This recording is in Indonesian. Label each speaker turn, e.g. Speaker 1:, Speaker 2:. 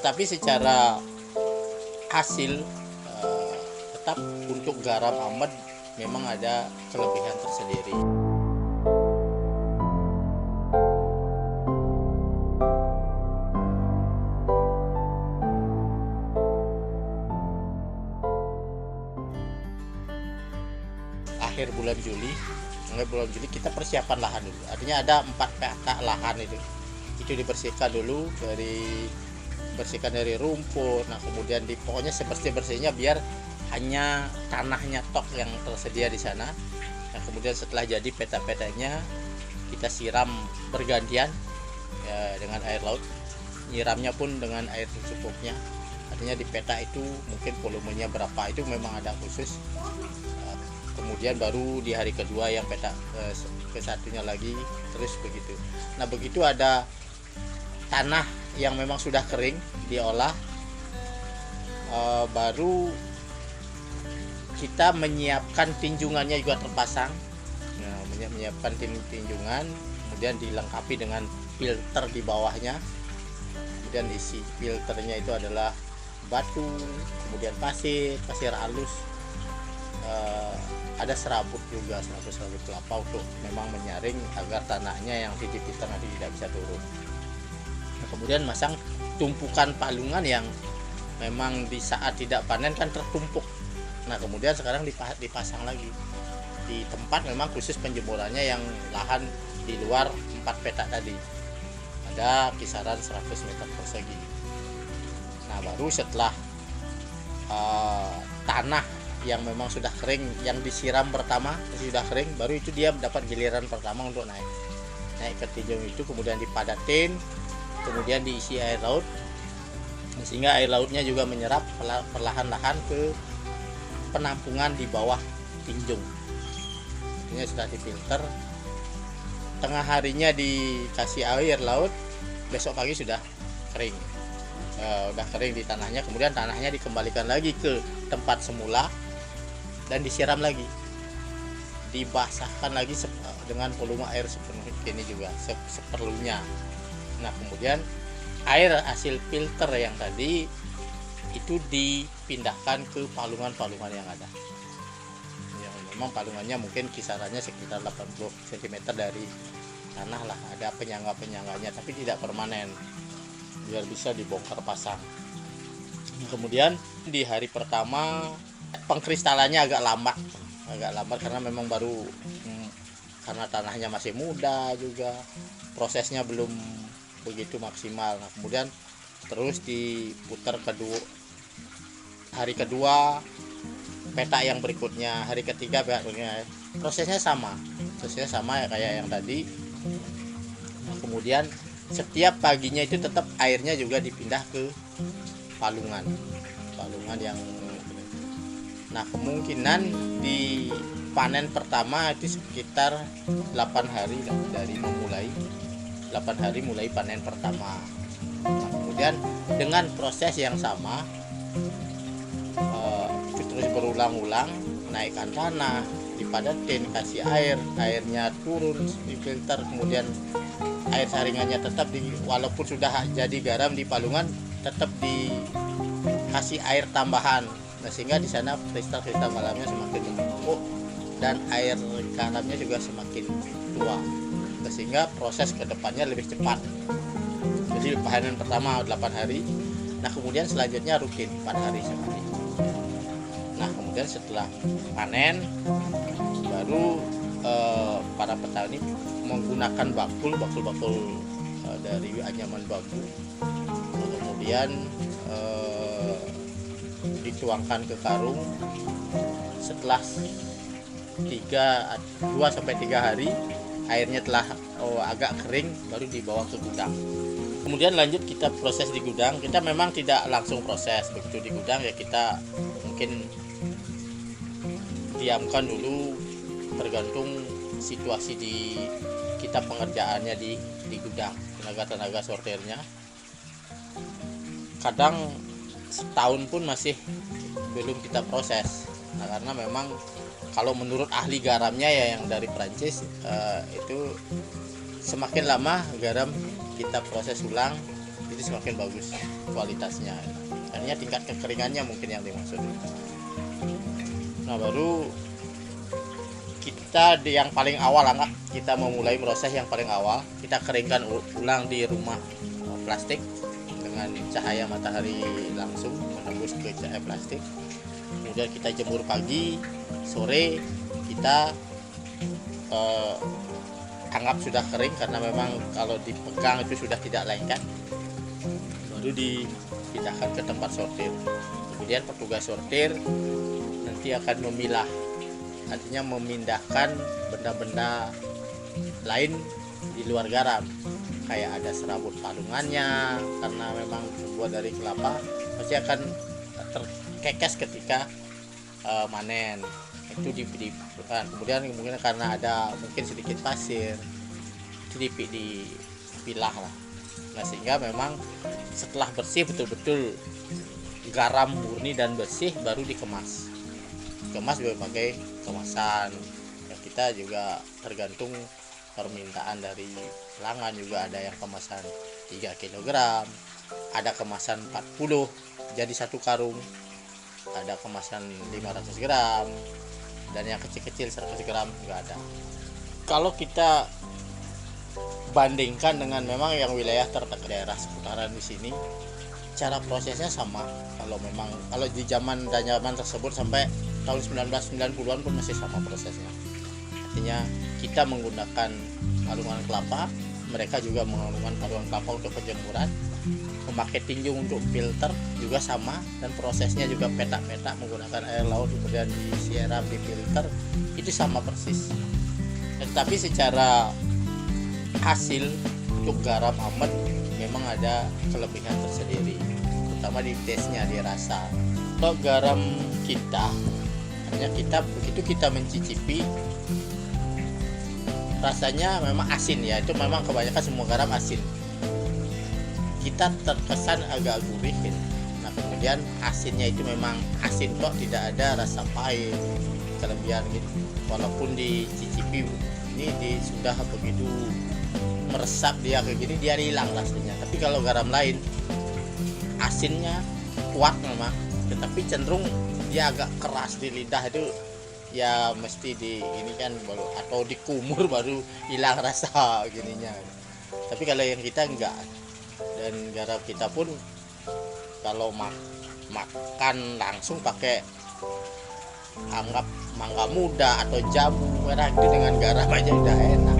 Speaker 1: tetapi secara hasil tetap untuk garam Ahmad memang ada kelebihan tersendiri. Akhir bulan Juli, mulai bulan Juli kita persiapan lahan dulu. Artinya ada 4 kakak lahan itu dibersihkan dulu, bersihkan dari rumput. Nah kemudian pokoknya sebersih-bersihnya biar hanya tanahnya tok yang tersedia di sana. Nah kemudian setelah jadi peta-petanya kita siram bergantian ya, dengan air laut. Nyiramnya pun dengan air secukupnya. Artinya di peta itu mungkin volumenya berapa itu memang ada khusus. Kemudian baru di hari kedua yang peta ke satunya lagi, terus begitu. Nah begitu ada tanah yang memang sudah kering diolah, baru kita menyiapkan tinjungannya juga terpasang. Nah, menyiapkan tinjungan, kemudian dilengkapi dengan filter di bawahnya. Kemudian isi filternya itu adalah batu, kemudian pasir halus. Ada serabut juga, serabut kelapa untuk memang menyaring agar tanahnya yang di filter nanti tidak bisa turun. Nah, kemudian masang tumpukan palungan yang memang di saat tidak panen kan tertumpuk. Nah kemudian sekarang dipasang lagi di tempat memang khusus penjemurannya yang lahan di luar 4 petak tadi. Ada kisaran 100 meter persegi. Nah baru setelah tanah yang memang sudah kering, yang disiram pertama sudah kering, baru itu dia mendapat giliran pertama untuk naik ke tinjung itu, kemudian dipadatin, kemudian diisi air laut, sehingga air lautnya juga menyerap perlahan-lahan ke penampungan di bawah tinjung. Ini sudah difilter, tengah harinya dikasih air laut, besok pagi sudah kering. Udah kering di tanahnya, kemudian tanahnya dikembalikan lagi ke tempat semula dan disiram lagi, dibasahkan lagi dengan volume air sepenuhnya ini juga seperlunya. Nah kemudian air hasil filter yang tadi itu dipindahkan ke palungan-palungan yang ada, yang memang palungannya mungkin kisarannya sekitar 80 cm dari tanah lah, ada penyangga-penyangganya tapi tidak permanen, biar bisa dibongkar pasang. Kemudian di hari pertama pengkristalannya agak lambat karena memang baru, karena tanahnya masih muda juga, prosesnya belum begitu maksimal. Nah kemudian terus diputar hari kedua peta yang berikutnya, hari ketiga prosesnya sama ya kayak yang tadi. Nah, kemudian setiap paginya itu tetap airnya juga dipindah ke palungan yang, nah kemungkinan di panen pertama itu sekitar 8 hari dari memulai 8 hari mulai panen pertama. Nah, kemudian dengan proses yang sama terus berulang-ulang, naikkan tanah, dipadatin, kasih airnya turun, difilter, kemudian air saringannya tetap walaupun sudah jadi garam di palungan tetap dikasih air tambahan. Nah, sehingga di sana kristal-kristal garamnya semakin menumpuk dan air garamnya juga semakin tua, sehingga proses kedepannya lebih cepat. Jadi panen pertama 8 hari, nah kemudian selanjutnya rutin 4 hari sekali. Nah kemudian setelah panen baru para petani menggunakan bakul dari anyaman bambu, kemudian dituangkan ke karung. Setelah 2-3 hari airnya telah agak kering, baru dibawa ke gudang. Kemudian lanjut kita proses di gudang. Kita memang tidak langsung proses, begitu di gudang ya kita mungkin diamkan dulu, tergantung situasi di kita pengerjaannya di gudang, tenaga sortirnya. Kadang setahun pun masih belum kita proses. Nah karena memang kalau menurut ahli garamnya ya yang dari Prancis, itu semakin lama garam kita proses ulang itu semakin bagus kualitasnya. Artinya tingkat kekeringannya mungkin yang dimaksud. Nah baru kita yang paling awal, anggap kita memulai proses yang paling awal, kita keringkan ulang di rumah plastik dengan cahaya matahari langsung menembus ke cahaya plastik. Kemudian kita jemur pagi, sore kita anggap sudah kering, karena memang kalau dipegang itu sudah tidak lengket. Baru dipindahkan ke tempat sortir. Kemudian petugas sortir nanti akan memilah, artinya memindahkan benda-benda lain di luar garam, kayak ada serabut palungannya, karena memang terbuat dari kelapa pasti akan terkekes ketika manen. Itu kemudian mungkin karena ada mungkin sedikit pasir, itu dipilah lah. Nah sehingga memang setelah bersih betul-betul garam murni dan bersih, baru dikemas berbagai kemasan. Ya, kita juga tergantung permintaan dari pelanggan, juga ada yang kemasan 3 kg, ada kemasan 40 jadi 1 karung, ada kemasan 500 gram, dan yang kecil-kecil 100 gram juga ada. Kalau kita bandingkan dengan memang yang wilayah terdekat daerah seputaran di sini, cara prosesnya sama. Kalau di zaman tersebut sampai tahun 1990-an pun masih sama prosesnya. Artinya kita menggunakan palungan kelapa, mereka juga menggunakan palungan kelapa untuk penjemuran, memakai tinju untuk filter juga sama, dan prosesnya juga petak-petak menggunakan air laut kemudian disiram, difilter, itu sama persis. Tetapi secara hasil untuk garam amet memang ada kelebihan tersendiri, terutama di tesnya, di rasa. Kalau garam kita, hanya begitu kita mencicipi, rasanya memang asin ya, itu memang kebanyakan semua garam asin. Kita terkesan agak gurih gitu. Nah kemudian asinnya itu memang asin kok, tidak ada rasa pahit kelebihan gitu. Walaupun dicicipi ini sudah begitu meresap dia kayak gini, dia hilang rasanya. Tapi kalau garam lain asinnya kuat memang, tetapi cenderung dia agak keras di lidah, itu ya mesti ini kan baru, atau dikumur baru hilang rasa gininya. Tapi kalau yang kita enggak, dan garam kita pun kalau makan langsung pakai anggap mangga muda atau jambu merah itu dengan garam aja udah enak.